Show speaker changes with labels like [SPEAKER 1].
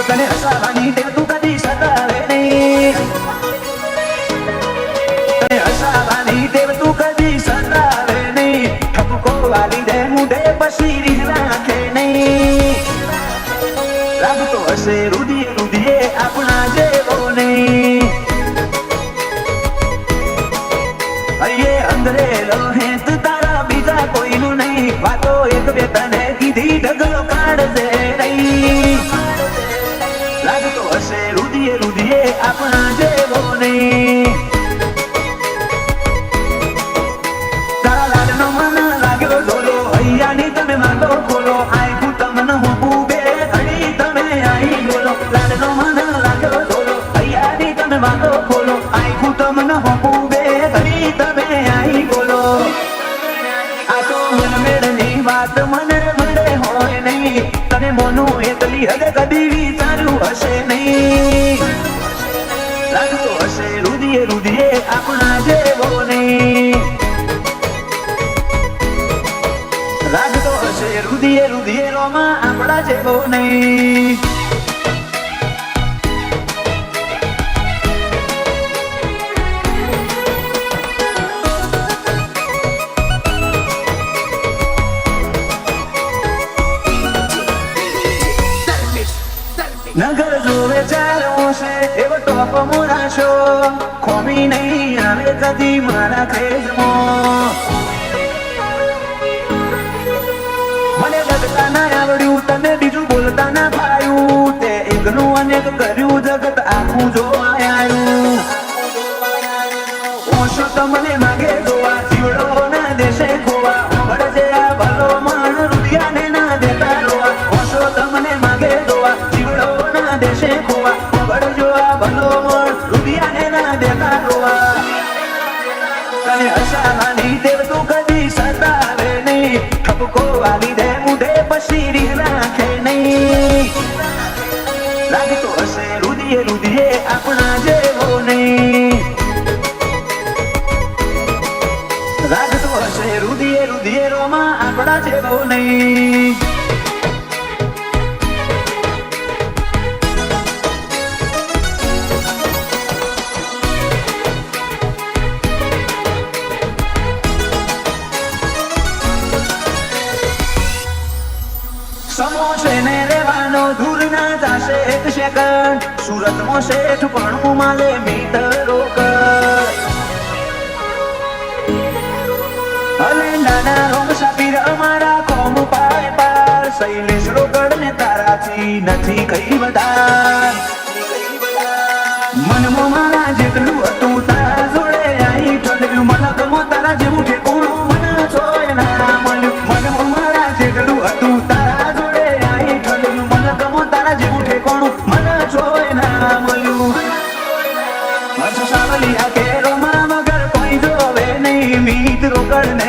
[SPEAKER 1] તને હસાવાની ટેવ તું કદી સતાવે નહીં. તને હસાવાની ટેવ તું કદી સતાવે નહીં. ઠપકો વાલી દે મુઢે પછી રીહ રાખે નહીં. લાગતો હશે રુધિયે રુધિયે આપણા જેવો નહીં. અયે અંદરેલો હેત તારા બીજા કોઈનું નહીં. વાતો એક બે તને કીધી ઢગલો કાઢજે નહીં. લાગતો હશે રુધિયે રુધિયે આપણા જેવો નહીં. તારા લાડનો મન લાગ્યો ઢોલો હૈયાની તમે વાતો ખોલો. આયખું તમને હું બે ઘડી તમે આઈ બોલો. લાડનો મન લાગ્યો ઢોલો હૈયાની તમે વાતો ખોલો. આયખું તમને હું બે ઘડી તમે આઈ બોલો. આ તો મન મેળની વાત મને મળે હોય નહીં. તને મોનું એકલી હદે કદી વિચાર્યું હશે નહીં. લાગતો હશે રુધિયે રુધિયે આપણા જેવો નહીં. લાગતો હશે રુધિયે રુધિયે રોમાં આપણા જેવો નહીં. નગર જોવે ચાલો છે એવો ટોપ મોરાશો. ખોમી નહીં આવે કદી મારા ખેજમાં. મને લગતા ના આવડ્યું તને બીજું બોલતા ના પાયું. તે એકનું અનેક કર્યું જગત આખું જોવા આવ્યું. ઓછો તમને માગે જોવા જીવડો ના દેશે ખોવા. વળજે આ ભલો મણ રૂપિયાને ના દેતા રોવા. ઓછો તમને માગે જોવા જીવડો ના દેશે ખોવા. વળજો આ ભલો મણ રૂપિયાને ના દેતા રોવા. તને હસાવાની ટેવ તું કદી સતાવે નહીં. ઠપકો વાલી દે મુઢે પછી રીહ રાખે નહીં. લાગતો હશે રુધિયે રુધિયે આપણા જેવો નહીં. લાગતો હશે રુધિયે રુધિયે રોમાં આપણા જેવો નહીં. સમો છે ને રેવાનો દૂર ના જાશે એક સેકન્ડ. સુરતમાં શેઠ પણ માલે મીટરો કર. અલે નાના રોમ સાપીર અમારા કોમ પાર પાર. શૈલેષ રોકડ ને તારાથી નથી કઈ વધાર. મનમાં મારા જેટલું હતું તારા જોડે આઈ ઠંડ્યું. મને ગમો તારા જેવું ઠેકોણું મને જોય ના મળ્યું. મનમાં મારા જેટલું હતું તારા જોડે આઈ ઠંડ્યું. મને ગમો તારા જેવું ઠેકોણું મને જોય ના મળ્યું. હર્ષ સાવલિયા કેરો માં વગર કોઈ જોવે નહીં. મીત રોકડ ને